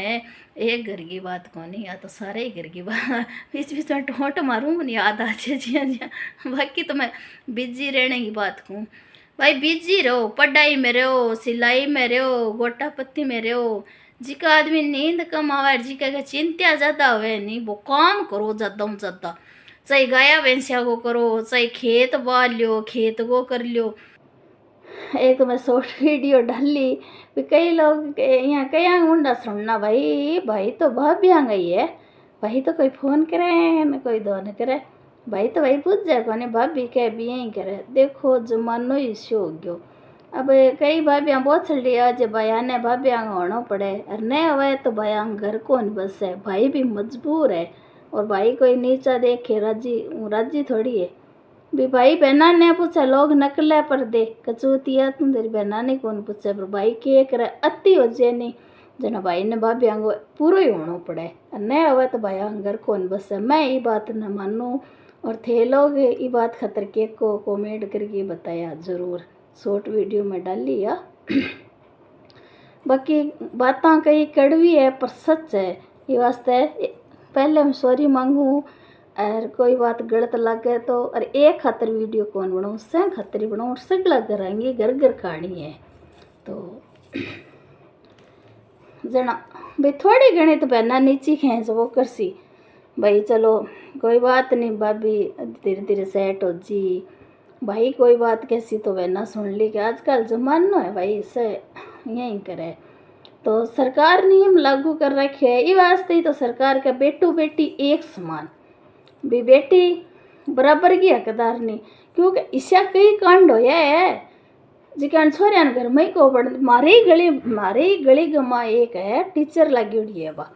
एक घर की बात कोनी या तो सारे ही घर की बात बीच बीच में टोट मारूं मन याद आ जाए जिया जिया बाकी तो मैं बिजी रहने की बात कहूँ भाई बिजी रहो पढ़ाई में रहो सिलाई में रहो गोटा पत्ती में रहो जिका आदमी नींद कम आवे जिका चिंता ज़्यादा हुए नहीं वो काम करो ज़्यादा चाहे गाया भैंसिया को करो चाहे खेत बाल लो खेत को कर लो। एक मैं शॉर्ट वीडियो डाली भी कई लोग यहाँ कया मुंडा सुनना भाई भाई तो भाभ्या गई है भाई तो कोई फोन करे न कोई दो न करे भाई तो भाई पूछ जाए कोने भाभी कह भी यहीं करे देखो जमानो इश्यू हो गयो। अब कई भाभ्या बहुत चली आज भैया ने भाभ्या होना पड़े और नहीं हुए तो भैया घर कौन बस है भाई भी मजबूर है और भाई कोई नीचा देखे राजी थोड़ी है भी भाई बहना ने पूछा लोग नकले पर दे कचूतिया तुम तेरी बहना ने कौन पूछा पर भाई के करे अति हो जाए नहीं जना भाई ने भाभी आंगो पूरा ही होना पड़े नहीं हुआ तो भाई अंगर कौन बस है। मैं ये बात न मानूँ और थे लोग ये बात खतर के को कॉमेंट करके बताया जरूर शॉर्ट वीडियो में डाली या बाकी बातें कई कड़वी है पर सच है ये वास्ते पहले मैं सॉरी मांगू और कोई बात गलत लगे तो और एक खातर वीडियो कौन बनाऊँ से खातर ही बनाऊँ सगला कराएंगे घर घर कहानी है तो जना भाई थोड़ी घनी तो बहना नीची खींच वो करसी भाई चलो कोई बात नहीं भाभी धीरे धीरे सेट हो जी भाई कोई बात कैसी तो बहना सुन ली कि आजकल जमाना है भाई इसे यहीं करे तो सरकार नियम लागू कर रखे है ये वास्ते ही तो सरकार का बेटू बेटी एक समान भी बेटी बराबर की हकदार नहीं क्योंकि इसका कई कांड होया है जिका छोरिया घर में को पढ़ मारे ही गली गमा एक है टीचर लगी हुई है बा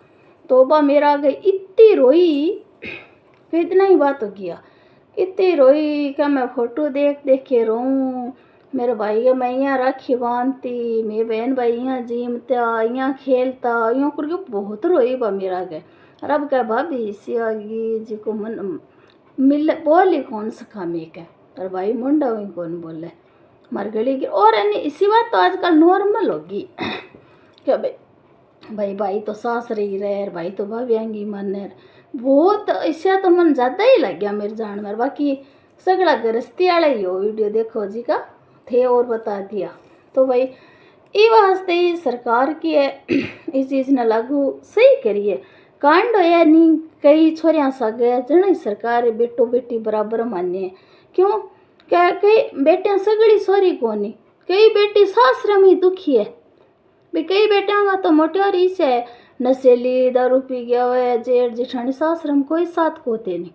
तो बा मेरा गई इतनी रोई फिर इतना ही बात हो गया इतनी रोई का मैं फोटो देख देख के रोऊं मेरे भाई का मैं यहाँ राखी बांधती मेरे बहन भाई यहाँ जीमता यहाँ खेलता यूँ करके बहुत रोई बा मेरा गए रब का भाभी इसी आगी जी को मन मिल बोली कौन सखा में क्या और भाई मुंडा हुई कौन बोले मर गली की और इसी बात तो आजकल नॉर्मल होगी क्या भाई भाई तो सास रही रहे भाई तो भाभी आएंगी मन बहुत इससे तो मन ज़्यादा ही लग गया मेरे जान में बाकी सगड़ा गृहस्थी वाला ही हो वीडियो देखो जी का थे और बता दिया तो भाई ये वास्ते ही सरकार की है इस चीज़ ने लागू सही करिए कांड होया नहीं कई छोरियां सा गया जन सरकार बेटो बेटी बराबर माने क्यों क्या कई बेटियां सगड़ी सोरी कोनी कई बेटी सासरे में दुखी है भी कई बेटियां का तो मोटियारी से नशेली दारू पी गया हुआ जेठ जेठानी सासरे में कोई साथ कोते नहीं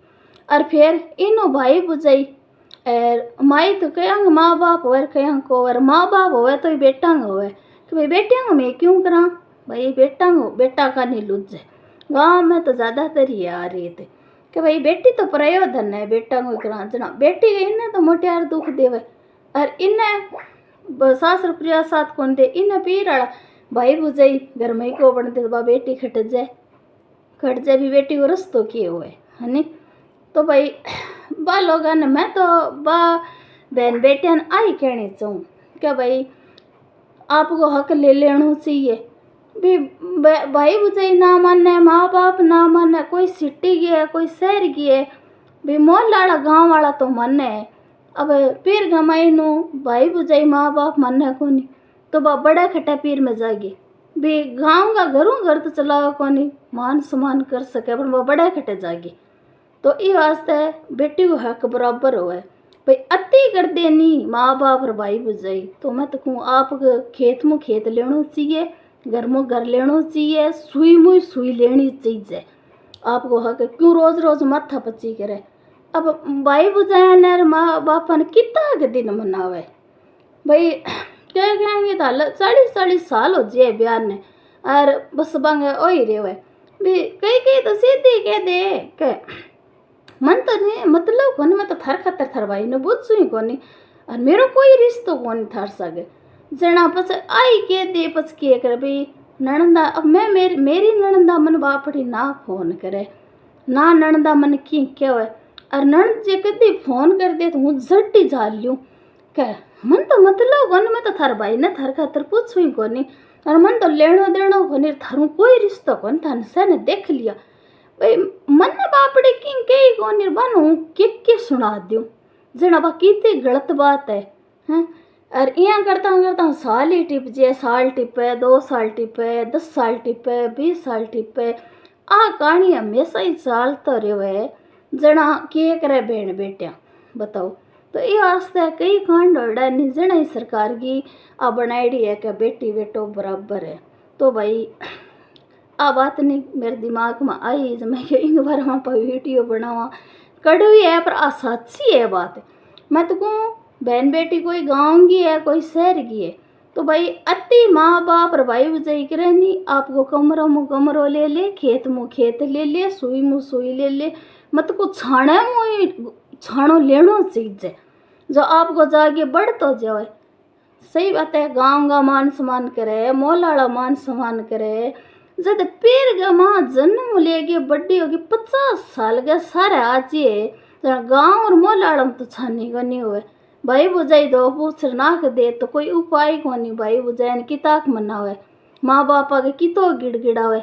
और फिर इनो भाई बुझाई और माई तो कया माँ बाप हो कया को और माँ बाप हो तो बेटा हो कि भाई बेटियां मैं क्यों करा भाई बेटा का नहीं लुझ जाए गाँव में तो ज़्यादातर ही आ रही थे कि भाई बेटी तो प्रयोधन है बेटा को करा जना बेटी गई इन्हें तो मोटियार दुख देवे और इन्हें सासर प्रिया साथ कौन दे इन्हें पीराड़ा भाई बुझाई घर में को बनते तो बेटी खट जाए भी बेटी को रस्तो किए हुए है नी तो भाई बा लोग ने मैं तो बा बहन बेटिया ने आई कहनी चाहूँ क्या भाई आपको हक ले लेना चाहिए भी भाई बुझाई ना माने माँ बाप ना माने कोई सिटी गया कोई शहर गया भी मोहल्ला वाला गाँव वाला तो माने अब पीर गमाई नू भाई बुझाई माँ बाप माने कोनी तो बा बड़ा खट्टा पीर में जाएगी भी गाँव का घर तो चलाओ कोनी मान सम्मान कर सके पर वो बड़ा खट्टे जाएगी तो ये वास्ते बेटी को हक बराबर हो भाई अति कर देनी माँ बाप और भाई बुझाई तो मैं तो कहूँ आप खेत में खेत लेना चाहिए घर में घर लेना चाहिए सुई मुई सुई लेनी चाहिए आपको हक क्यों रोज रोज माथा पच्ची करे अब भाई बुझाया ने माँ बापा ने कितना के दिन मनावे भाई क्या कहेंगे तो 40 साल हो जाए ब्याह ने और बस बंगे ओ ही रहे भी कई तो सीधी कह दे के मन तो नहीं मतलब कोनी मैं तो थर खतर थर भाई ने बुझ सुई कोनी और मेरो कोई रिश्तो कोनी थर सके जना पस आई के दे पस के करे भाई नणंदा अब मैं मेरी नणंदा मन बापड़ी ना फोन करे ना नणंदा मन की क्या है और नणंद जे कदी फोन कर दे तो हूँ झट्टी झाल लूँ क्या मन तो मतलब कोनी मैं तो थर भाई ने थर खातर पूछ हुई कोनी और मन तो लेनो देनो कोनी, थारू कोई रिश्तो कोनी, थाने सने देख लिया भाई मन बापड़े की कई कोनी बन हूँ के सुना दूँ जना बा कितनी गलत बात है। और यहाँ करता हूँ साल ही टिप जे, साल टिपे, 2 साल टिपे, 10 साल टिपे, 20 साल टिपे, आ कहानी हमेशा ही चालता रहे जना के करे बहन बेटिया बताओ। तो ये वास्ते कई कांड होड़ा नहीं जना ही सरकार की आ बनाईडी है कि बेटी बेटो बराबर है। तो भाई आ बात नहीं मेरे दिमाग में आई जब मैं इन बार वहाँ पर वीडियो बनावा, कड़वी है पर आ सच्ची है बात। मैं तो कहूँ बहन बेटी कोई गाँव की है कोई शहर की है, तो भाई अति माँ बाप और भाई बुझाई करे नहीं, आपको कमरों मुँह कमरों ले ले, खेत मुँह खेत ले ले, सुई मुँह सुई ले ले, मत को छाने मुँह छानो लेनो चीज है जो आपको जाके बढ़ तो जाए। सही बात है, गाँव का मान सम्मान करे, मोलाड़ा मान सम्मान करे। जब पीर का माँ जन्म लेके बड्डी होगी 50 साल के सारे आजिए गाँव और मोलाड़ा में तो छानी को नहीं हुए। भाई बुझाई दो पूछ नाक दे तो कोई उपाय को नहीं, भाई बुझाई किताक मनावे, माँ बापा के कितो गिड़गिड़ावे।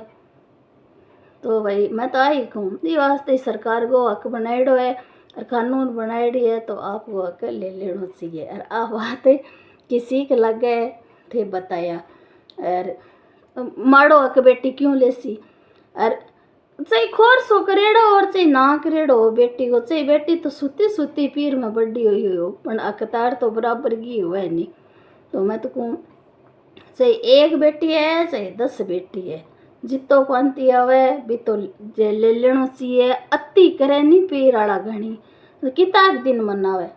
तो भाई मैं तो आई कहूँ ये वास्ते सरकार को हक बनाएड़ो है और कानून बनाएड़ी है, तो आपको हक ले लेना चाहिए। और आ बात किसी के लगे थे बताया और माड़ो हक बेटी क्यों लेसी, और चाहे खोर सो करेड़ो और चाहे ना करेड़ो हो बेटी को, चाहे बेटी तो सुती सुती पीर में बड़ी हुई हो पर अकतार तो बराबर की हुआ है नहीं। तो मैं तो कहूँ चाहे एक बेटी है चाहे 10 बेटी है, जितो पांती आवे भी तो जे ले लेनो चाहिए। अति करे नहीं पीर आला घनी तो किताक दिन मनावे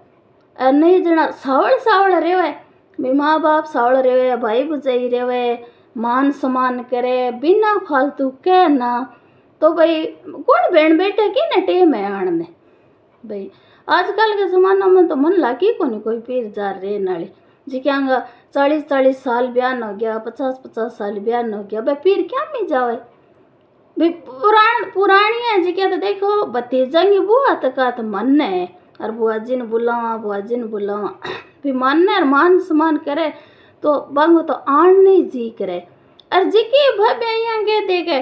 और नहीं जना सावल सावल रेवे भी माँ बाप सावल रेवे, भाई बुझाई रेवे, मान सम्मान करे बिना फालतू कह ना। तो भाई कौन बहन बेटे की न टेम है आने भाई। आजकल के ज़माना में तो मन लागी को नहीं कोई पीर जार रे नाली जी क्या 40-40 साल बयान हो गया, 50-50 साल बयान हो गया, भाई पीर क्या में जावे भाई पुरानी है जी क्या। तो देखो भतीजा की बुआ तक का तो मन है और बुआ जी ने बुलावा भी मन है और मान सम्मान करे तो बंग तो आन नहीं जी करे। और जी की भाभी यहाँ के देखे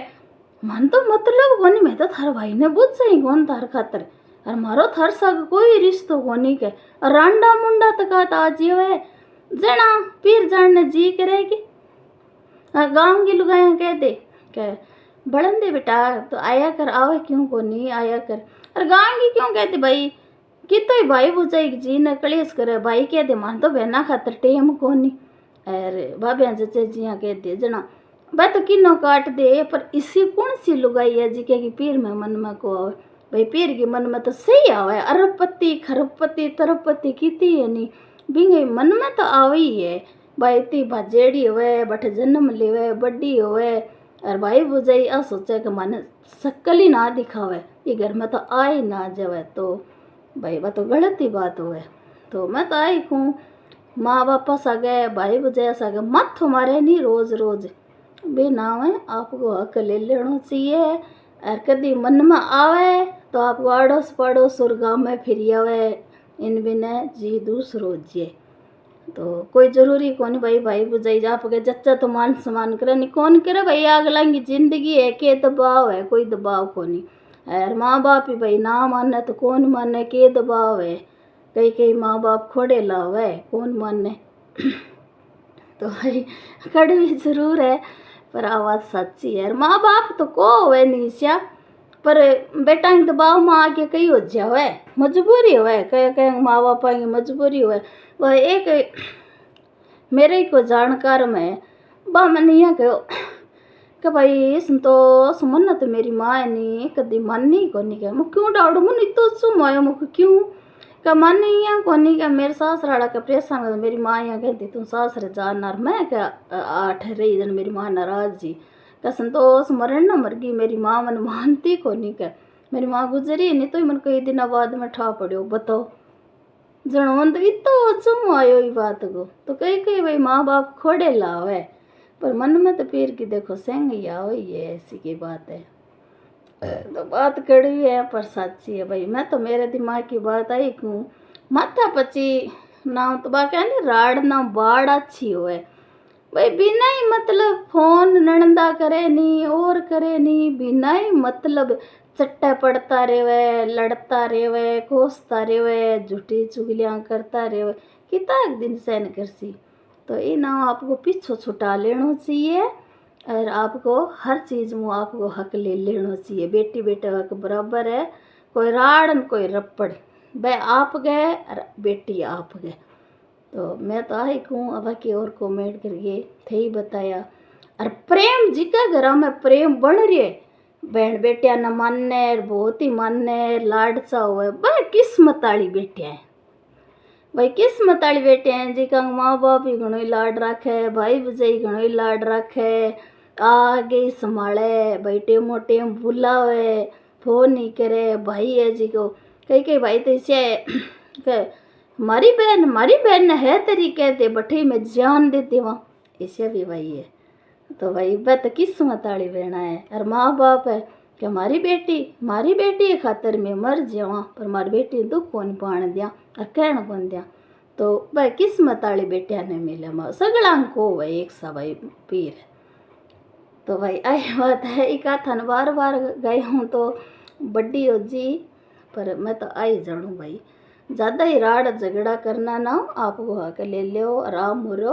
मन तो मतलब कोनी, मैं तो थार भाई ने बुझ सही कौन थार खातर और मारो थार सग कोई रिश्तो कोनी के और रांडा मुंडा तक आज है जना पीर जानने जी करेगी। गांव की लुगाइयाँ कह दे के बड़न दे बेटा तो आया कर, आवे क्यों को नहीं आया कर। और गांव की क्यों कहते भाई कि तो भाई बुझाई जी ने कलेश करे, भाई कह दे मान तो बहना खातर टेम को नहीं। अरे भाभ्या जचे जिया कह दे जना भाई तो किन्नो काट दे, पर इसी कौन सी लुगाई है जी की पीर में मन में को आवे भाई। पीर के मन में तो सही आवे, अरबपति खरबपति तरबपति कीती है नहीं बिंगे मन में तो आवे ही है भाई। इतनी भाजेड़ी होवे बठ जन्म लेवे बड्डी होवे और भाई बुझाई आ सोचे कि मन शक्ल ही ना दिखावे ये घर में तो आए ना जावे, तो भाई वह तो गलत ही बात हुए। तो मैं तो आई कहूँ माँ बापा सगे भाई बुझाया सगे मत हमारे नहीं रोज रोज बे ना है, आपको हक ले लेना चाहिए। और कभी मन में आवे तो आपको अड़ोस पड़ोस और गाँव में फिर आवे इन बिना जी दूसरो जे। तो कोई जरूरी कौन भाई भाई बुझाई जा पके जच्चा तो मान सम्मान करे नहीं कौन करे भाई। अगला की जिंदगी है के दबाव है, कोई दबाव को नहीं। और माँ बाप ही भाई ना माने तो कौन माने, के दबाव है, कई माँ बाप खोड़े लावे कौन माने। तो भाई कड़वी जरूर है पर आवाज़ सच्ची है। माँ बाप तो को हुए निशा पर बेटा के दबाव में आके कई हो जावे, मजबूरी हुए कहीं माँ बाप की मजबूरी हुए। वह एक मेरे को जानकार में बा मैंने यह कहो कि भाई संतोष मन तो मेरी माँ नहीं कभी मन नहीं को नहीं क्या मैं क्यों डाउट मुन इतो सुम आयो मुख क्यों का मन यहाँ को नहीं क्या। मेरे सासराड़ा का परेशान मेरी माँ यहाँ कहती तुम सासरे जाना, मैं क्या 8 रही जन मेरी माँ नाराज जी का संतोष मरण न मर गई मेरी माँ मन मानती को नहीं क्या। मेरी माँ गुजरी नहीं तो मन कई दिन बाद में ठा पड़ो बताओ जनो मन तो इतो चुम आयो ये बात को। तो कई भाई माँ बाप खोड़े लावे पर मन में तो पीर की देखो सेंग ही आओ ये ऐसी की बात है। तो बात कड़वी है पर सच्ची है भाई। मैं तो मेरे दिमाग की बात आई क्यों माथा पची ना तो बाकी नहीं राड़ ना बाड़ अच्छी होए भाई बिना ही मतलब फोन नणंदा करे नहीं और करे नहीं, बिना ही मतलब चट्टा पड़ता रेवे, लड़ता रेवे, कोसता रेवे, झूठी चुगलियां करता रेवे, कितना दिन सहन करसी। तो इना आपको पीछो छुटा लेना चाहिए और आपको हर चीज़ में आपको हक ले लेना चाहिए। बेटी बेटे हक बराबर है, कोई राड़ न कोई रप्पड़, भाई आप गए और बेटी आप गए। तो मैं तो आई कहूँ अब की और कमेंट करके थे ही बताया। और प्रेम जिका घर में प्रेम बन रहे, बहन बेटिया न मानने बहुत ही मानने लाडचा हुए, भाई किस्मत वाली बेटिया है, भाई किस्मत वाली बेटिया हैं जिका माँ बाप ही घणो ही लाड राखे, भाई भजाई घणो ही लाड राखे, आगे ही संभाले, भाई टेमो टेम बुलावे, फोन नहीं करे। भाई है जी को कई कई भाई तो इसे मारी बहन है तेरी कहते बठी में जान देती वहाँ, इसे भी भाई है। तो भाई वह तो किस्मत वाली बहना है। और माँ बाप है कि हमारी बेटी खातर मैं मर जावा, पर हमारी बेटी दुख कौन पाण दिया और कहण कौन दिया। तो भाई किस्मत वाली बेटिया ने मिले माँ सगड़ा को भाई एक सा भाई पीर। तो भाई आई बात है, एक थान बार बार गए हूँ तो बड्डी हो जी, पर मैं तो आई जानू भाई ज़्यादा ही राड़ झगड़ा करना ना, आपको हक ले लो, आराम हो रो,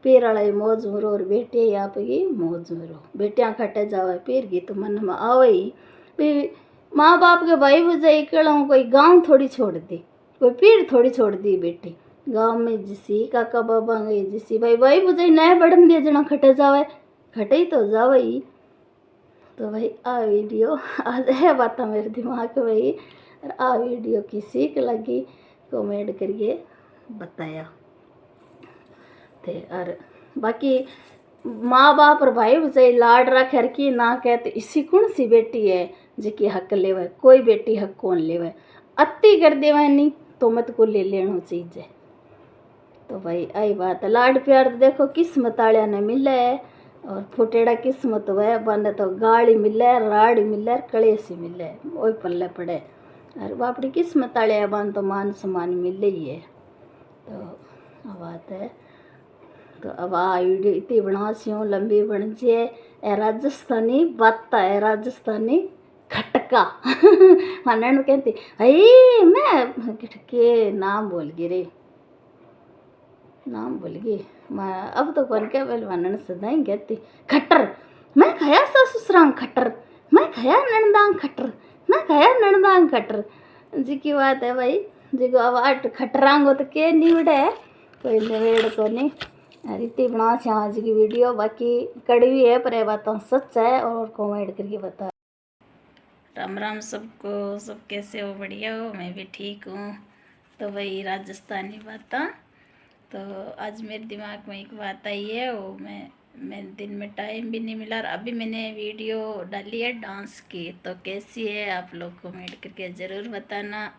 पीर वाला ही मौज हो रो और बेटे आपकी मौज हो रो। बेटियाँ खटे जावे पीर की तो मन में आवे ही, फिर माँ बाप के भाई भजाई कलूँ कोई गाँव थोड़ी छोड़ दी, कोई पीर थोड़ी छोड़ दी बेटी, गाँव में जिसी काका बाबा गई जिसी भाई भजाई नए बढ़न दिए जना खटे जावे, खटे ही तो जावे ही। तो भाई आ वीडियो आज है बात मेरे दिमाग में भाई, और आ वीडियो की सीख लगी कमेंट करिए बताया थे। और बाकी माँ बाप और भाई भजाई लाड रख हर की ना कहते इसी कौन सी बेटी है जिकी हक लेवे, कोई बेटी हक कौन लेवे, अति कर देवे नहीं तो मत को ले लेना चाहिए। तो भाई आई बात है, लाड प्यार तो देखो किस्मत वाले ने मिले है, और फुटेड़ा किस्मत हुआ बने तो गाड़ी मिले, राड़ी मिले, कलेसी मिले, वही पल्ले पड़े। और बापड़ी किस्मत वाले बन तो मान सम्मान मिले ही है। तो बात है। तो अब आ वीडियो इतनी बना सी हूँ लंबी बन जाए। राजस्थानी बात है, राजस्थानी खटका मनन कहती भाई मैं के नाम भूल गई मैं अब तो कौन क्या पहले मनन सदाई कहती खट्टर, मैं खाया ससुरांग खट्टर, मैं खाया नंदांग खट्टर, मैं खाया नंदांग खट्टर जी की बात है भाई। जी को अब आट खटरांगो तो के निवड़े कोई निवेड़ को नहीं। रीति बना से आज की वीडियो बाकी कड़वी है पर बातों सच है, और कमेंट करके बता। राम राम सबको, सब कैसे हो, बढ़िया हो, मैं भी ठीक हूँ। तो वही राजस्थानी बातें, तो आज मेरे दिमाग में एक बात आई है, वो मैं दिन में टाइम भी नहीं मिला, और अभी मैंने वीडियो डाली है डांस की, तो कैसी है आप लोग कमेंट करके ज़रूर बताना।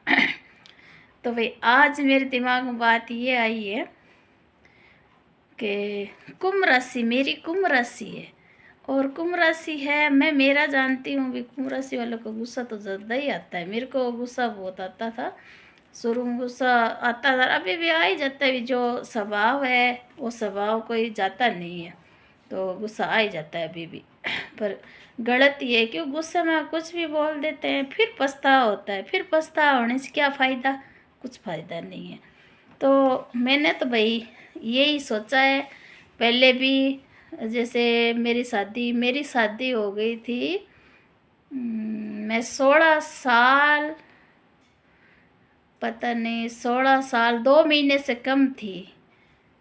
तो भाई आज मेरे दिमाग में बात ये आई है कि कुंभ राशि मेरी कुंभ राशि है, और कुंभ राशि है मैं मेरा जानती हूँ भी कुंभ राशि वालों को गुस्सा तो ज़्यादा ही आता है। मेरे को गुस्सा बहुत आता था, शुरू में गुस्सा आता था, अभी भी आ ही जाता है, जो स्वभाव है वो स्वभाव कोई जाता नहीं है, तो गुस्सा आ ही जाता है अभी भी। पर गलत ये है कि गुस्से में कुछ भी बोल देते हैं, फिर पछतावा होता है, फिर पछतावा होने से क्या फ़ायदा, कुछ फ़ायदा नहीं है। तो मैंने तो भाई यही सोचा है पहले भी, जैसे मेरी शादी हो गई थी, मैं 16 साल, पता नहीं 16 साल 2 महीने से कम थी,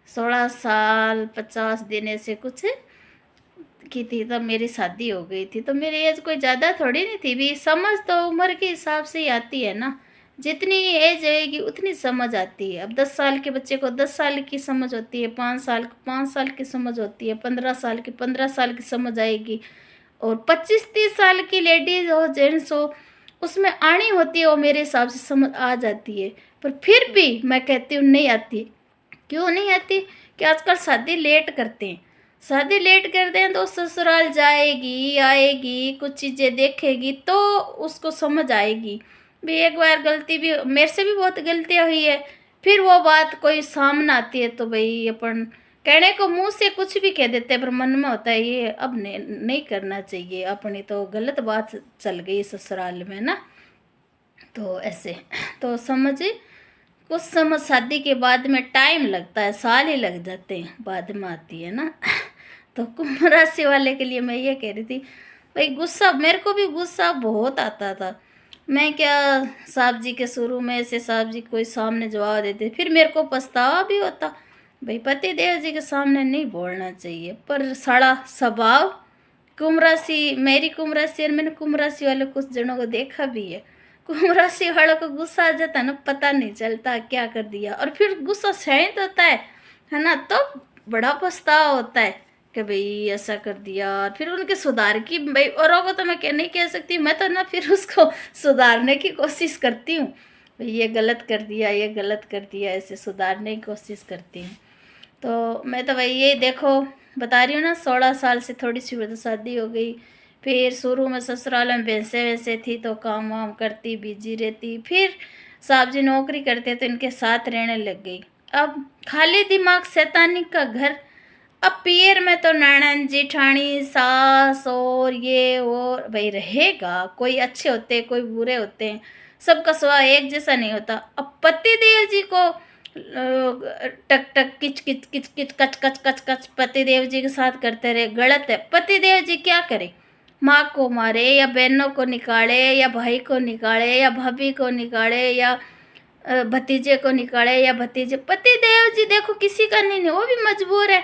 16 साल 50 दिन ऐसे कुछ की थी तब मेरी शादी हो गई थी। तो मेरी एज कोई ज़्यादा थोड़ी नहीं थी, भी समझ तो उम्र के हिसाब से ही आती है ना, जितनी एज रहेगी उतनी समझ आती है। अब 10 साल के बच्चे को 10 साल की समझ होती है, 5 साल को 5 साल की समझ होती है, 15 साल की 15 साल की समझ आएगी, और 25-30 साल की लेडीज हो जेंट्स हो उसमें आनी होती है, वो मेरे हिसाब से समझ आ जाती है। पर फिर भी मैं कहती हूँ नहीं आती। क्यों नहीं आती कि आजकल शादी लेट करते हैं, शादी लेट करते हैं तो ससुराल जाएगी आएगी कुछ चीज़ें देखेगी तो उसको समझ आएगी। भी एक बार गलती भी मेरे से भी बहुत गलतियाँ हुई है, फिर वो बात कोई सामने आती है तो भाई अपन कहने को मुंह से कुछ भी कह देते हैं पर मन में होता है ये अब नहीं करना चाहिए, अपनी तो गलत बात चल गई ससुराल में ना। तो ऐसे तो समझे, कुछ समय शादी के बाद में टाइम लगता है, साल ही लग जाते हैं, बाद में आती है ना। तो कुंभ राशि वाले के लिए मैं ये कह रही थी भाई, गुस्सा मेरे को भी गुस्सा बहुत आता था। मैं क्या, साहब जी के शुरू में से साहब जी कोई सामने जवाब देते, फिर मेरे को पछतावा भी होता भाई पति देव जी के सामने नहीं बोलना चाहिए, पर साड़ा स्वभाव कुंभ राशि, मेरी कुंभ राशि और मैंने कुंभ राशि वाले कुछ जनों को देखा भी है, कुंभ राशि वालों को गुस्सा आ जाता है ना, पता नहीं चलता क्या कर दिया, और फिर गुस्सा शांत होता है ना, तो बड़ा पछतावा होता है कि भाई ऐसा कर दिया। और फिर उनके सुधार की, भाई औरों को तो मैं नहीं कह सकती, मैं तो ना फिर उसको सुधारने की कोशिश करती हूँ, भाई ये गलत कर दिया, ये गलत कर दिया, ऐसे सुधारने की कोशिश करती हूँ। तो मैं तो भाई ये देखो बता रही हूँ ना, 16 साल से थोड़ी सी तो शादी हो गई, फिर शुरू में ससुराल में भैंसे वैसे थी तो काम वाम करती, बिजी रहती, फिर साहब जी नौकरी करते तो इनके साथ रहने लग गई। अब खाली दिमाग शैतानी का घर। अब पियर में तो ननद जेठानी सास और ये और भाई रहेगा, कोई अच्छे होते हैं कोई बुरे होते हैं, सबका स्वभाव एक जैसा नहीं होता। अब पति देव जी को टक टक किच किच किच किच कच कच कच कच पति देव जी के साथ करते रहे, गलत है। पति देव जी क्या करे, माँ को मारे या बहनों को निकाले या भाई को निकाले या भाभी को निकाले या भतीजे को निकाले या भतीजे, पति देव जी देखो किसी का नहीं, वो भी मजबूर है।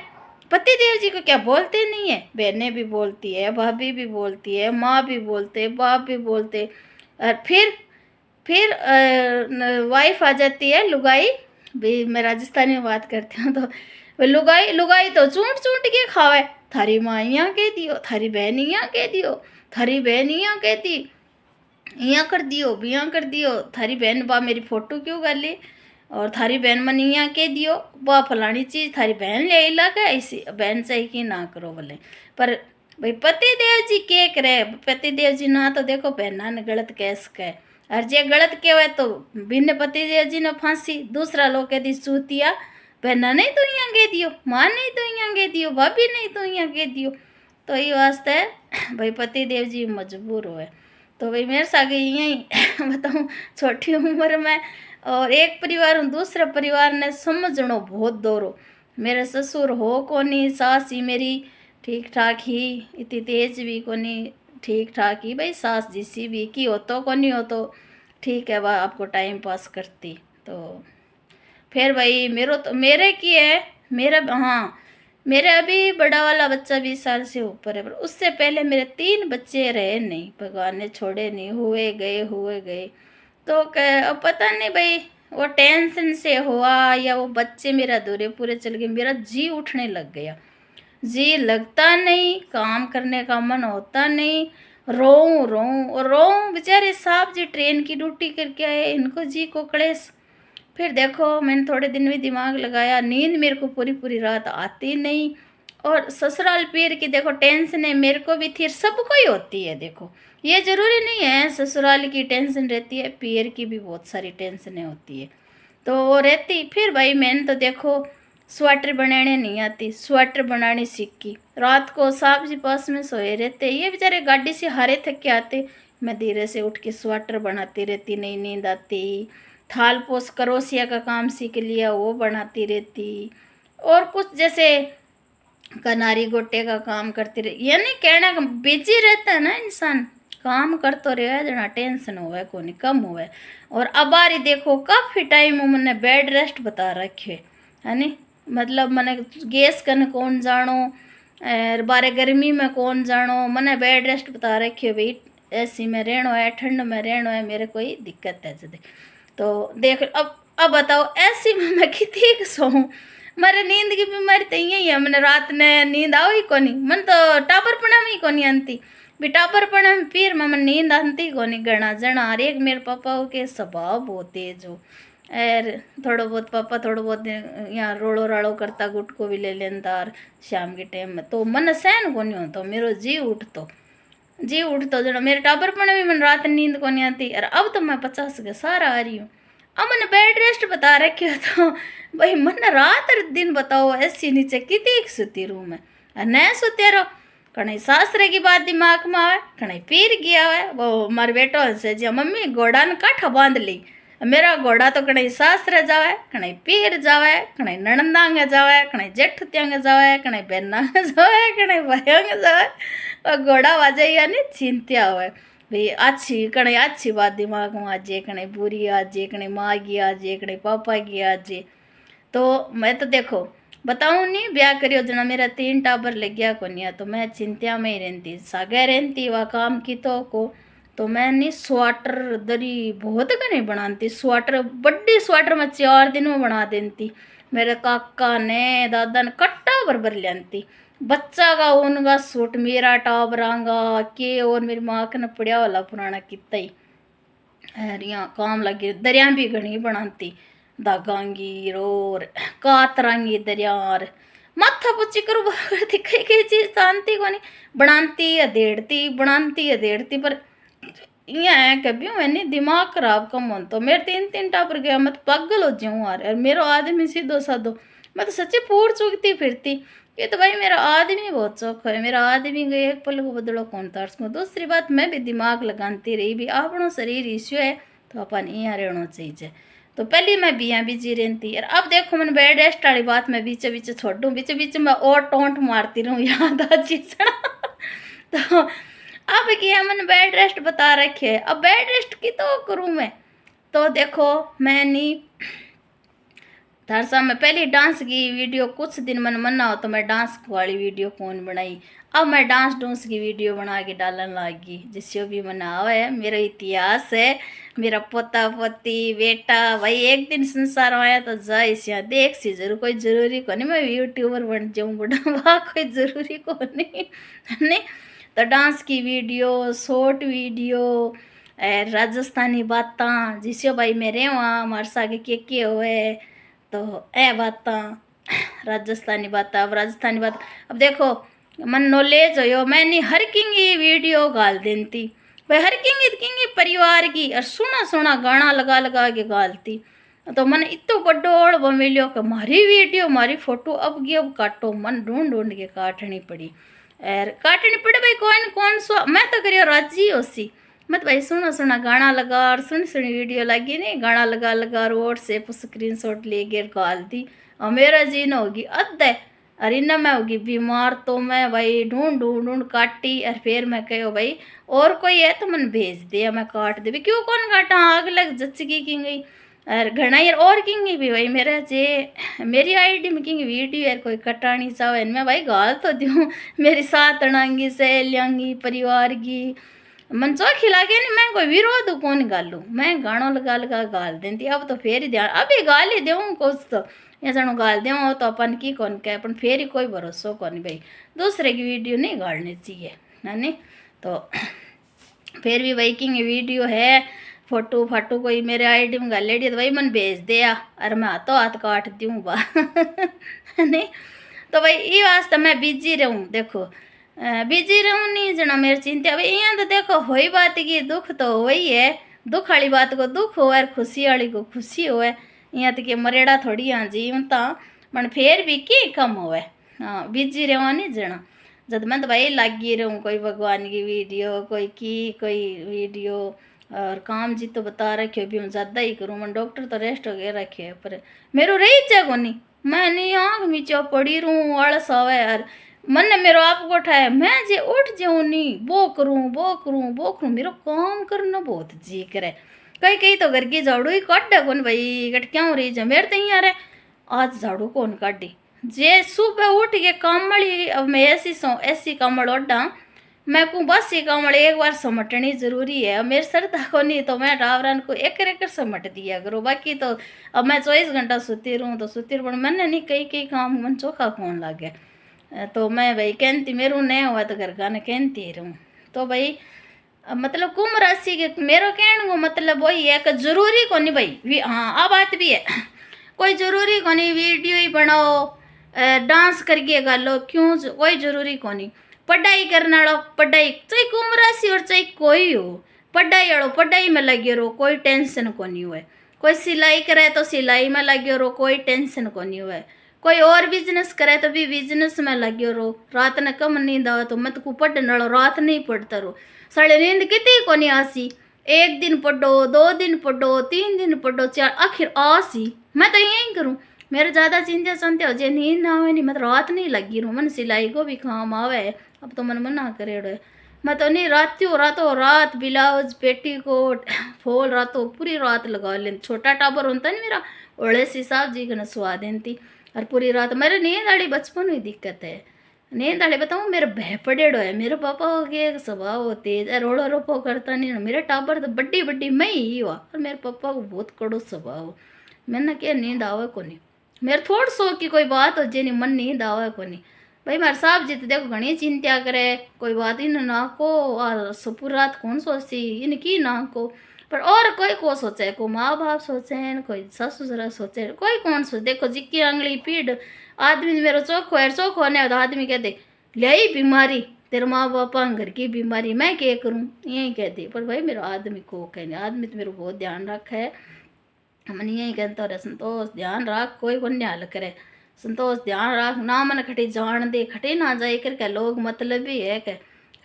पति देव जी को क्या बोलते नहीं है, बहनें भी बोलती है, भाभी भी बोलती है, माँ भी बोलते, बाप भी बोलते। और फिर वाइफ आ जाती है लुगाई, भाई मैं राजस्थानी में बात करती हूँ, तो लुगाई लुगाई तो चूंट चूंट के खावे, थारी माँ यहाँ कह दियो, थारी बहन यहाँ कह दियो, थारी बहन यहाँ कहती यहाँ कर दियो भी, यहाँ कर दियो, थारी बहन बा मेरी फोटो क्यों गाली, और थारी बहन मन यहाँ कह दियो बा फलानी चीज़ थारी बहन ले ला के ऐसी बहन से ही ना करो बोले। पर भाई पति देव जी के करे, पति देव जी ना तो देखो बहना ने गलत कह सके, और जे गलत कहवे तो भिन्न पति देव जी ने फांसी, दूसरा लोग कह दी चूतिया, बहना नहीं तो यहाँ कह दियो, माँ नहीं तो यहाँ कह दियो, भाभी नहीं तो यहाँ कह दियो। तो ये वास्ते भाई पति देव जी मजबूर हुए। तो भाई मेरे साथ यहीं बताऊँ, छोटी उम्र में और एक परिवार दूसरे परिवार ने समझनो बहुत दौरो। मेरे ससुर हो कोनी, सास ही मेरी ठीक ठाक ही, इतनी तेज भी कोनी, ठीक ठाक ही, भाई सास जिसी भी की हो तो कोनी हो तो ठीक है, वह आपको टाइम पास करती। तो फिर भाई मेरे की है, मेरा हाँ, मेरे अभी बड़ा वाला बच्चा 20 साल से ऊपर है, पर उससे पहले मेरे 3 बच्चे रहे नहीं, भगवान ने छोड़े नहीं, हुए गए। तो अब पता नहीं भाई वो टेंशन से हुआ या वो बच्चे मेरे अधूरे पूरे चल गए, मेरा जी उठने लग गया, जी लगता नहीं, काम करने का मन होता नहीं, रोऊं बेचारे साहब जी ट्रेन की ड्यूटी करके आए, इनको जी को क्लेश। फिर देखो मैंने थोड़े दिन भी दिमाग लगाया, नींद मेरे को पूरी रात आती नहीं, और ससुराल पीर की देखो टेंशन है, मेरे को भी थी, सबको ही होती है। देखो ये जरूरी नहीं है ससुराल की टेंशन रहती है, पीर की भी बहुत सारी टेंशनें होती है, तो वो रहती। फिर भाई मैंने तो देखो स्वेटर बनाने नहीं आती, स्वेटर बनानी सीखी, रात को साहब जी पास में सोए रहते, ये बेचारे गाड़ी से हारे थक के आते, मैं धीरे से उठ के स्वेटर बनाती रहती, नहीं नींद आती। थाल पोस करोसिया का काम सीख लिया, वो बनाती रहती, और कुछ जैसे कनारी गोटे का काम करती रही, यानी कहना बिजी रहता है ना इंसान, काम कर तो रहे जना टेंशन होवे को नहीं कम होवे। और अब आ रही देखो काफ़ी टाइम मैंने बेड रेस्ट बता रखे है नी, मतलब मैंने गैस कन कौन जानो, बारे गर्मी में कौन जानो, मैंने बेड रेस्ट बता रखे भाई, एसी में रहना है, ठंड में रहना है, मेरे कोई दिक्कत है जदे। तो देख अब बताओ ऐसी में मैं कितनी सोऊं, मारे नींद की बीमारी तो यही है, मैंने रात ने नींद आओ ही कोनी, मन तो टापरपणा में ही कोनी आती, भी टापरपणा में फिर मैं नींद आती कोनी घना जना। और एक मेरे पापा के स्वभाव बहुत तेज हो, और थोड़ा बहुत पापा थोड़ा बहुत यहाँ रोड़ो राड़ो करता, गुटको भी ले लेता, और शाम के टाइम में तो मन सहन कोनी होता, मेरो जी उठतो जना, मेरे टापरपणा में मन रात नींद कोनी आती। और अब तो मैं 50 के सारा आ रही हूँ, अब मैंने बेड रेस्ट बता रखे हो तो भाई मन रात और दिन बताओ ऐसी नीचे कितनी सुती रूम है न सुते रहो। कहीं सासरे की बात दिमाग में आवे, कहीं पीर गया है वो मारे बेटो से जी मम्मी घोड़ा ने काठा बांध ली। मेरा घोड़ा तो कहीं सासरे जावे, कहीं पीर जावे, कहीं नणंदांगे जावे, कहीं जेठत्यांगे जावे, कहीं बहनांगे जावे, कहीं भाइयोंगे जावे। और घोड़ा वाजे यानी चिंत्या हुए भाई अच्छी कहीं अच्छी बात दिमाग में आ जाए, कहीं बुरी आ जाए, कहीं माँ की आ जाए, कहीं पापा की आ जाए। तो मैं तो देखो बताऊँ नहीं ब्याह करियो जना मेरा 3 टाबर लग गया को नहीं, तो मैं चिंता में ही रहती सागे रहती वह काम की तो मैं नहीं स्वेटर दरी बहुत घनी बनाती स्वेटर बड़ी स्वेटर मैं 4 दिन में बना देती। मेरे काका ने दादा ने कट्टा भर लियांती बच्चा का उनका सूट मेरा टाबरांगा के और मेरी माँ का न पड़िया वाला पुराना कितना ही यहाँ काम लगी दरिया भी घनी बनाती दागांगी रोर कातरांगी दरियार माथा पुची करो करती कई कई चीज जानती को नहीं बनाती बनाती अधेड़ती पर इं है कभी मैंने दिमाग खराब कम हो तो मेरे 3 टापर गया मैं तो पागल हो जाऊँ यार मेरा आदमी सीधो साधो मैं तो सच्ची पूर चुगती फिरती ये तो भाई मेरा आदमी बहुत चौखा है मेरा आदमी गए एक पल को बदलो कौन तार सको। दूसरी बात मैं भी दिमाग लगाती रही भी अपनो शरीर इश्यू है तो अपन यहाँ रहना चाहिए। तो पहले मैं बिया बिजी रहती यार अब देखो मैंने बेड रेस्ट वाली बात मैं बीच बीच छोड़ दूँ बीच बीच में और टोंट मारती रहूँ याद आ चीज तो अब किया मैंने बेड रेस्ट बता रखे है अब बेड रेस्ट की तो करूँ मैं तो देखो मैं नहीं थार सामने पहले डांस की वीडियो कुछ दिन मन मना हो तो मैं डांस वाली वीडियो कौन बनाई अब मैं डांस डूंस की वीडियो बना के डालने लगी जिससे भी मना है मेरा इतिहास है मेरा पोता पोती बेटा भाई एक दिन संसार में आया तो जा इस यहाँ देख सी जरूर कोई जरूरी को नहीं मैं यूट्यूबर बन जाऊँ बुढ़ा वाह कोई जरूरी को नहीं तो डांस की वीडियो शॉर्ट वीडियो राजस्थानी बातें जिससे भाई मेरे वहाँ हमारे सागे के हुए तो ए बात राजस्थानी बात अब राजस्थानी बात अब देखो मन नॉलेज हो मैंने हर किंगी वीडियो गाल देती भाई हर किंगी परिवार की और सुना सुना गाना लगा लगा के गालती तो मन इतो बड़ोड़ वो मिलो कि मारी वीडियो मारी फोटो अब की अब काटो मन ढूंढ ढूंढ के काटनी पड़ी और काटनी पड़े भाई कौन सो मैं तो करियो राजी हो सी मत भाई सुना सुना गाना लगा और सुनी वीडियो लगी नहीं गाना लगा लगा और व्हाट्सएप स्क्रीन शॉट ले गे गाल दी और मेरा जी न होगी अद्दे अरे न मैं होगी बीमार तो मैं भाई ढूंढ काटी और फिर मैं कहो भाई और कोई है तो मन भेज दे मैं काट दे क्यों कौन काटा आग लग जच्ची की गई और घना यार और किंगी भी भाई मेरा जे मेरी आईडी में किंगी वीडियो यार कोई कटानी चाहे मैं भाई गाल तो दूँ मेरी सातणांगी सहेलियांगी परिवार की मन चो खिला के नहीं मैं कोई विरोध कौन गालू मैं गानों लगा गाल देती अब तो फिर ही ध्यान अभी गाल ही दूँ कुछ तो या जनो गाल दूँ तो अपन की कौन कहे अपन फिर ही कोई भरोसा कौन भाई दूसरे की वीडियो नहीं गाड़नी चाहिए है नहीं। तो फिर भी भाई की वीडियो है फोटो फाटो कोई मेरे आईडी में गालेडी तो भाई मन भेज दे अरे मैं हाथों हाथ काट दूँ बा नहीं। तो भाई ये वास्ते मैं बिजी रहूँ देखो बिजी रहूँ नहीं जना मेरी चिंता भाई यहाँ तो देखो वही बात की दुख तो वही है दुख वाली बात को दुख हो और खुशी वाली को खुशी हो यहाँ तक मरेड़ा थोड़ी हाँ जी तो मन फिर भी की कम होवे हाँ बिजी रहो नहीं जना जब मैं तो भाई लगी रहूँ कोई भगवान की वीडियो कोई वीडियो और काम जी तो बता रखे भी मैं ज़्यादा ही करूँ मैं डॉक्टर तो रेस्ट हो गया रखे पर मेरे रही जाए नहीं मैं नहीं आँख मीचा पड़ी रहूँ आलस आवे यार मन ने मेरो आप को उठाया मैं जे उठ जाऊँ नहीं वो करूँ मेरा काम करना बहुत जी करे कई तो घर की झाड़ू ही काट दे कौन भाई कट क्यों रही जा मेरे तो यार आज झाड़ू कौन काटी जे सुबह उठ के कामड़ी अब मैं ऐसी कामड़ ओढ़ा मैं को बस ये कामड़ एक बार समटनी जरूरी है मेरे सरदा को नहीं तो मैं डावरान को एक समट दिया करो बाकी तो अब मैं 24 घंटा सुती रहूँ तो सुती रहूँ मैंने नहीं कई काम मन चोखा कौन लगे तो मैं भाई कहती मेरू नहीं हुआ तो घर का कहती रहूँ। तो भाई मतलब कुंभ राशि के मेरो कहने को मतलब वही है कि जरूरी को नहीं भाई हाँ आ बात भी है कोई जरूरी को नहीं वीडियो ही बनाओ डांस करके गालो क्यों कोई जरूरी को नहीं पढ़ाई करने वाला पढ़ाई चाहे कुंभ राशि और चाहे कोई हो पढ़ाई वालों पढ़ाई में लगे रहो कोई टेंशन को नहीं हुए कोई सिलाई करे तो सिलाई में लग्यो रो, कोई टेंशन को नहीं हुए। कोई और बिजनेस करे तो भी बिजनेस में लग्यो रो। रात ने कम नींद आवे तो मत को पढ़ने लो, रात नहीं पढ़ता रो। साढ़े नींद कितनी को नहीं आसी, एक दिन पढ़ो, 2 दिन पढ़ो, 3 दिन पढ़ो, 4 आखिर आसी। मैं तो यही करूँ, मेरे ज़्यादा चिंता सुनते हो जे नींद ना आवे नहीं, मैं तो रात नहीं लगी रहूँ। मन सिलाई को भी काम आवे, अब तो मन मना करेड़ो है। मैं तो नहीं रातों रात ब्लाउज पेटीकोट फॉल रातों पूरी रात लगा लें। छोटा टाबर होता नहीं मेरा, ओले सी साहब जी का सुहा देती और पूरी रात। मेरे नींद आड़ी बचपन में दिक्कत है, नींद आड़ी बताऊँ मेरे भय पड़ेड़ो है। मेरे पापा के स्वभाव हो तेज, रोड़ा रोपो करता नहीं। मेरे टाबर तो बड्डी बड्डी मैं ही हुआ, और मेरे पापा को बहुत कड़ो स्वभाव। मैंने क्या नींद आवे को नहीं, मेरे थोड़ सो की कोई बात हो जे मन नींद आवे को नहीं। भाई मारे साहब जी तो देखो घनी चिंता करे, कोई बात इन ना को, और पूरी रात कौन सोचती इनकी ना को। पर और कोई को सोचे, को माँ बाप सोचे, कोई सासू ससुरा सोचे, कोई कौन सोचे। देखो जिक्की आंगली पीड़ आदमी मेरे चौखो है, चौखो होने तो आदमी कहते ले ही बीमारी तेरे माँ बापा घर की बीमारी, मैं क्या करूँ यही कहती। पर भाई मेरा आदमी को कहने, आदमी तो मेरे बहुत ध्यान रखा है। मन यही कहता रहे संतोष ध्यान रख, कोई को न्याल करे, संतोष ध्यान रख ना, मन खटे जान दे, खटे ना जाए करके लोग मतलब भी है कि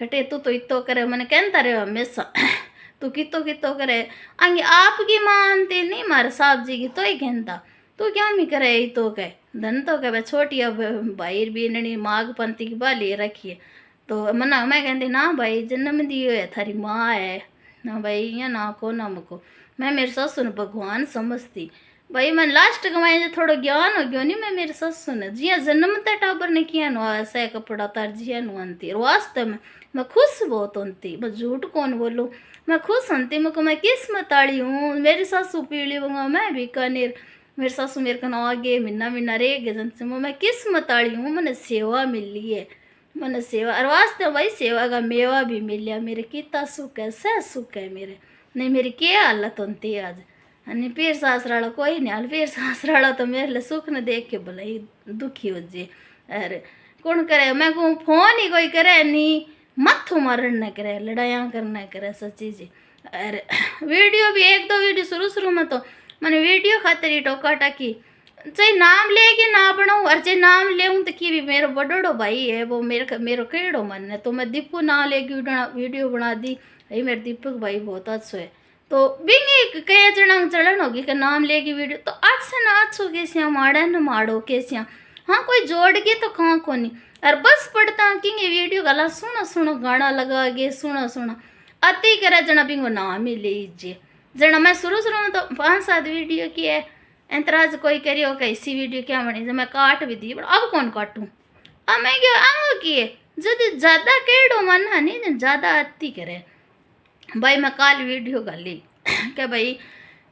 खटे तू तो इतो करे। मैंने कहता रहे हमेशा तू कितो कितो करे, आगे आपकी मानते नहीं मारे साहब जी की तो ही कहता तू क्या मी करे तो कह धन तो कह छोटी अब भाई बीननी माघ पंथी की बाली रखिए। तो मना मैं कहती ना भाई जन्म दियो है थारी माँ है ना भाई, या ना को ना मको। मैं मेरे ससुर भगवान समझती भाई। मैं लास्ट कमाई थोड़ा ज्ञान हो गयो नहीं, मैं मेरे ससुर ने जिया जन्मते टाबर ने किया नो ऐसा कपड़ा तार जिया नु आंती वास्तव में मैं खुश बहुत होती। मैं झूठ कौन बोलूँ, मैं खुश होती। मैं किस्मत आड़ी हूँ, मेरी सासू पीली होगा मैं बीकानेर, मेरे सासू मेरे को आगे मिन्ना मिन्ना रे गए जन से। मैं किस्मत आड़ी हूँ, मैंने सेवा मिली है, मैंने सेवा और वास्ते भाई सेवा का मेवा भी मिल मेरे कितना सुख है, सह सुख है मेरे। नहीं मेरी क्या हालत होती आज, नहीं पीर सासराड़ा कोई नहीं हाल, पीर सासराड़ा तो मेरे लिए सुख न देख के भला ही दुखी हो जे। अरे कौन करे, मैं कहूँ फोन ही कोई करे नहीं, मत्थों मारन न करे, लड़ाइयाँ करना करे सच्ची जी। अरे वीडियो भी 1-2 वीडियो शुरू में तो मैंने वीडियो खातिर ही टोका टाकी, चाहे नाम लेके ना बनाऊँ और चाहे नाम ले तो कि भी मेरा बड़ो भाई है वो मेरे केड़ो मन है। तो मैं दीपू ना लेके वीडियो बना दी, भाई मेरे दीपक भाई बहुत अच्छो है। तो बिंगी कई जना चलन होगी कि नाम लेगी वीडियो तो अच्छे ना अच्छो कैसिया माड़ा न माड़ो कैसिया, हाँ कोई जोड़ के तो कहाँ को नहीं। और बस पढ़ता कि वीडियो गला सुनो सुनो गाना लगा गे सुनो सुनो अति करे जना बिंगो नाम ही लीजिए। जना मैं शुरू में तो 5-7 वीडियो की है, एंतराज कोई करियो कैसी वीडियो क्या बनी जो मैं काट भी दी, अब कौन काटूँ। अब मैं क्या आंगो किए जदि ज़्यादा केड़ो मन है नहीं ज़्यादा अति करे। भाई मैं काल वीडियो गाली क्या भाई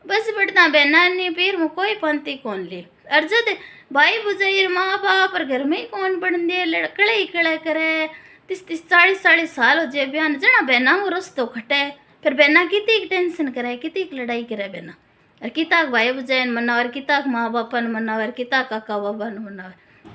बस बढ़ता बहना नहीं फिर मैं कोई पंथी कौन ले अर्जद भाई बुझाई माँ बाप और घर में ही कौन बन दे लड़कड़े ही कड़े करे 30-40 साल हो जाए बहन जना बहना वो रस्तो खटे फिर बहना कितनी टेंशन करे कितनी लड़ाई करे बहना और किता भाई बुझाइन मना और किता माँ बापा ने मना और किता काका बाबा ने मना।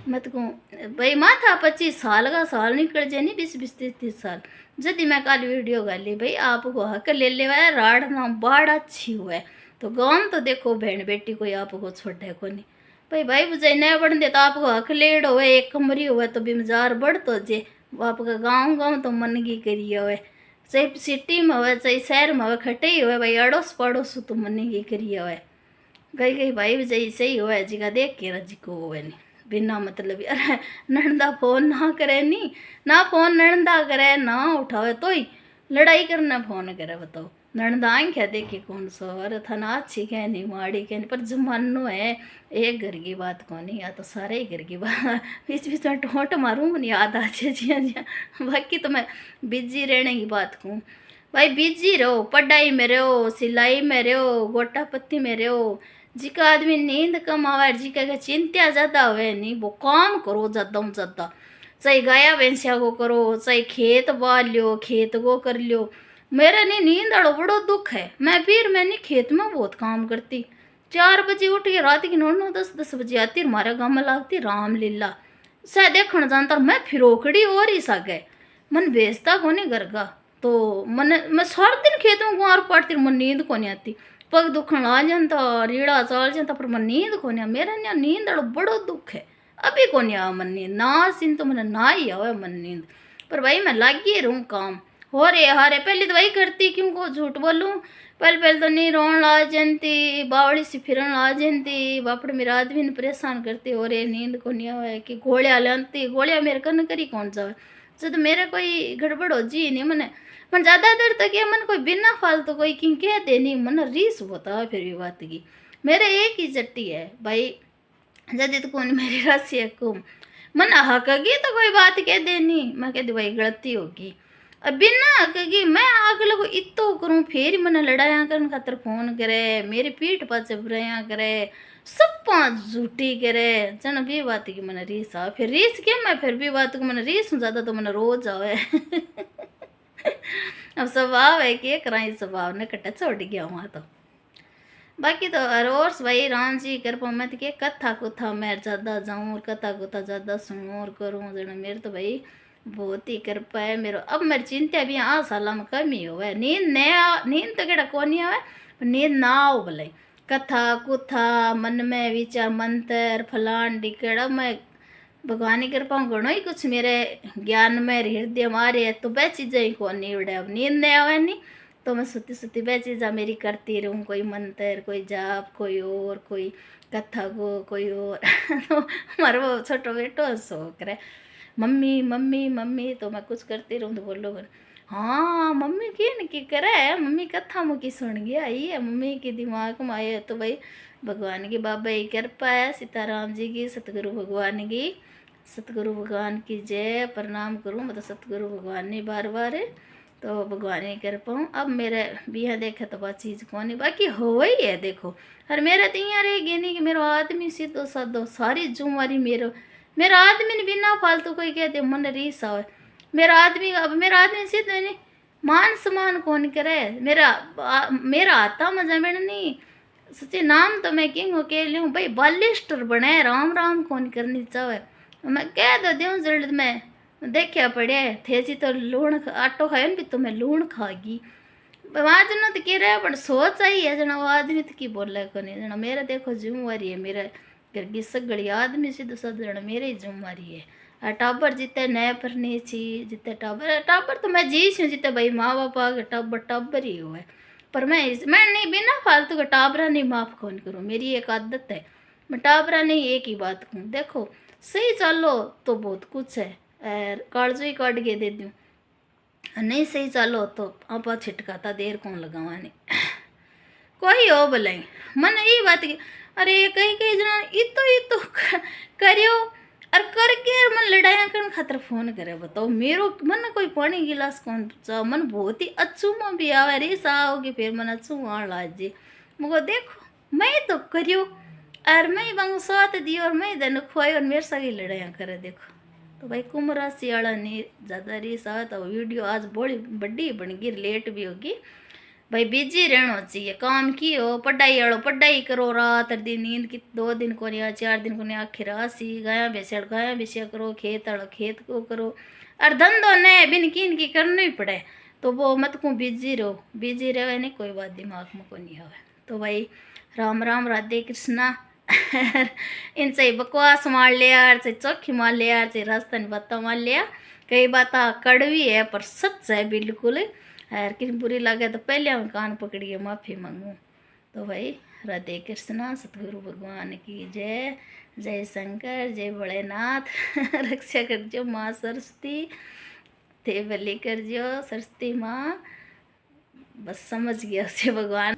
मत कहूँ भाई माथा 25 साल का साल निकल जाए नहीं 20-30 साल जदि मैं कल वीडियो गाली भाई आपको हक ले ले राड़ ना बाढ़ अच्छी हुआ तो गाँव तो देखो बहन बेटी कोई आपको छोड़े को नहीं भाई भाई बुझाई नहीं बढ़ दे तो आपको हक लेड़ हुए एक कमरी हुआ तो बीमार बढ़ तो जे आपका गाँव तो मनगी करिए हुए चाहे सिटी में हुए चाहे शहर में हुए खटे ही हुए भाई अड़ोस पड़ोस तो मनगी करिए हुए गई भाई बुझाई सही हुआ जी का देख के रजी को हुए नहीं बिना मतलब अरे नंदा फोन ना करे नहीं ना फोन नंदा करे ना उठावे तो ही लड़ाई करना फोन करे बताओ नंदा आंख्या देखे कौन सो अरे था ना अच्छी कह नहीं माड़ी कह नहीं पर जमानो है एक घर की बात कौन नहीं या तो सारे ही घर की बात बीच बीच में टोट मारूँ नहीं याद आ जाए जिया जिया बाकी तो मैं बिजी रहने की बात कहूँ भाई बिजी रहो पढ़ाई में रहो सिलाई में रहो गोटा पत्ती में रहो जिका आदमी नींद कम आवे जिका चिंता ज़्यादा हुए नहीं वो काम करो ज़्यादा चाहे गाया भैंसिया को करो चाहे खेत बाल लियो खेत को कर लियो। मेरा नहीं नींद आड़ो बड़ो दुख है मैं नहीं खेत में बहुत काम करती 4 बजे उठ के रात की 9-10 बजे आती हमारे गाँव में लागती रामलीला शायद देखने जानता मैं फिरोकड़ी और ही सागे मन बेचता को नहीं घर का तो मन मैं सारा दिन खेतों को आर पाटती मन नींद को नहीं आती पग दुखण लाग जान तो रीड़ा चाल जान पर मन नींद को नहीं मेरा ने नींद अड़ो बड़ो दुख है अभी को नहीं आ मन नींद ना सिन तो मैंने ना ही आवे मन नींद पर भाई मैं लागी रहूँ काम हो रे हारे पहले तो वही करती क्यों को झूठ बोलूँ पहले पहले तो नहीं रोन ला जनती बावड़ी सी फिरन ला जनती बापड़ मेरा आदमी ने परेशान करती हो रे नींद को नहीं आवे कि गोलियां लाती गोलियां मेरे कन करी कौन जावे जब मेरे कोई गड़बड़ हो जी नहीं मने मन ज़्यादा देर तक ये मन कोई बिना फालतू कोई किं कह दे नहीं मन रीस होता फिर भी बात की मेरे एक ही जट्टी है भाई जदी तो कौन मेरी राशि है कुम मन हकगी तो कोई बात कह देनी मैं कह दी भाई गलती होगी अब बिना हकगी मैं अगले को इतो करूँ फिर मन लड़ाया करने खातर फोन करे मेरी पीठ पाचे बुराया करे सब पाँच झूठी करे जन भी बात की मन रीस आ फिर रीस के मैं फिर भी बात को मन रीस हूँ ज़्यादा तो मन रोज आवे अब स्वभाव है कि कराई स्वभाव ने कट्टा छोड़ गया वहाँ तो बाकी तो रोज भाई राम जी कर पाऊँ मैं तो क्या कथा कुथा मैं ज़्यादा जाऊँ और कथा कुथा ज़्यादा सुनूँ और करूँ जन मेरे तो भाई बहुत ही कृपा है मेरे अब मेरी चिंता भी आ साल में कमी हो नींद तो केड़ा को नहीं आवे नींद ना आओ भले कथा कुथा मन में विचार मंत्र फलान डिकड़ा मैं भगवान की कृपा घणो ही कुछ मेरे ज्ञान में हृदय मारे तो वह चीज़ें ही को नहीं उड़े अब नींद नहीं आवे नहीं तो मैं सुती सुती वह चीज़ा मेरी करती रहूँ कोई मंत्र कोई जाप कोई कथा को कोई और तो हमारा वो छोटो बेटो शौक रहे मम्मी मम्मी मम्मी तो मैं कुछ करती रहूँ तो बोलो हाँ मम्मी की न की करे मम्मी कथा मुकी सुन गया आई है मम्मी के दिमाग में आए तो भाई भगवान की बाबा की कृपा है सीताराम जी की सतगुरु भगवान की सतगुरु भगवान की जय प्रणाम करूँ मतलब सतगुरु भगवान ने बार बार तो भगवान की कृपा हूँ अब मेरे बिया देखे तो बात चीज़ कौन नहीं बाकी हो ही है देखो और मेरा तो यहाँ रहेगी नहीं कि मेरा आदमी सीधो साधो सारी जुम्मेवारी मेरा आदमी ने बिना फालतू कोई कहते मन रीस आवे मेरा आदमी सीधे नहीं मान सम्मान कौन करे मेरा आता मजा में नहीं सच्चे नाम तो मैं किंग कह लूँ भाई बालिस्टर बने राम राम कौन करनी चाहे मैं कह दो दूँ जल्द में देखा पड़े थे जी तो लूण आटो खाए भी तो मैं लूण खागी वहाँ जना तो कह रहे पर सोच आई है जना वो आदमी तो की बोला को नहीं जना मेरा देखो जिम्मेवारी है मेरा घर की सगड़ी आदमी सीधो साधो जना मेरी जिम्मेवारी है टाबर जितने नए पर नहीं छी जितने टाबर तो मैं जी छूँ जितने भाई माँ बाप आगे टाबर ही हुआ है पर मैं नहीं बिना फालतू का टाबरा नहीं माफ़ कौन करूँ मेरी एक आदत है मैं टाबरा नहीं एक ही बात कहूँ देखो सही चलो तो बहुत कुछ है कागज ही काट के दे दूँ नहीं सही चलो तो आप छिटकाता देर कौन लगावाने कोई हो भले मन यही बात की अरे कहीं कहीं जना इतो करियो और करके मन लड़ाइया करने खातर फोन करे बताओ मेरो मन कोई पानी गिलास कौन चा मन बहुत ही अच्छू में भी आवे रे आओगी फिर मन अच्छू आन लाजे मुझको देखो मैं तो करियो और मैं बांगू साथ दी और मैं दिन खुआई और मेरे साथ लड़ाइया करे देखो तो भाई कुंभ राशि वाला नहीं ज़्यादा रीस आ तो वीडियो आज बड़ी बड़ी बन गई लेट भी होगी भाई बिजी रहना चाहिए काम की हो पढ़ाई वालों पढ़ाई करो रात दिन नींद की 2 दिन को नहीं 4 दिन को नहीं आखिर आसी गाया बेसिया करो खेत वालों खेत को करो और धंधो ने बिन की करना ही पड़े तो वो मत को बिजी रहो नहीं कोई बात दिमाग में को नहीं आवे तो भाई राम राम राधे कृष्णा इनसे बकवास मार लिया चाहे चौखी मार लिया चाहे रास्ता नहीं बात मार लिया कई बात कड़वी है पर सच है बिल्कुल और किसी बुरी लगे तो पहले हम कान पकड़िए माफ़ी मांगूँ तो भाई राधे कृष्णा सतगुरु भगवान की जय जय शंकर जय भोलेनाथ रक्षा करजो माँ सरस्वती थे भली करजो सरस्वती माँ बस समझ गया से भगवान।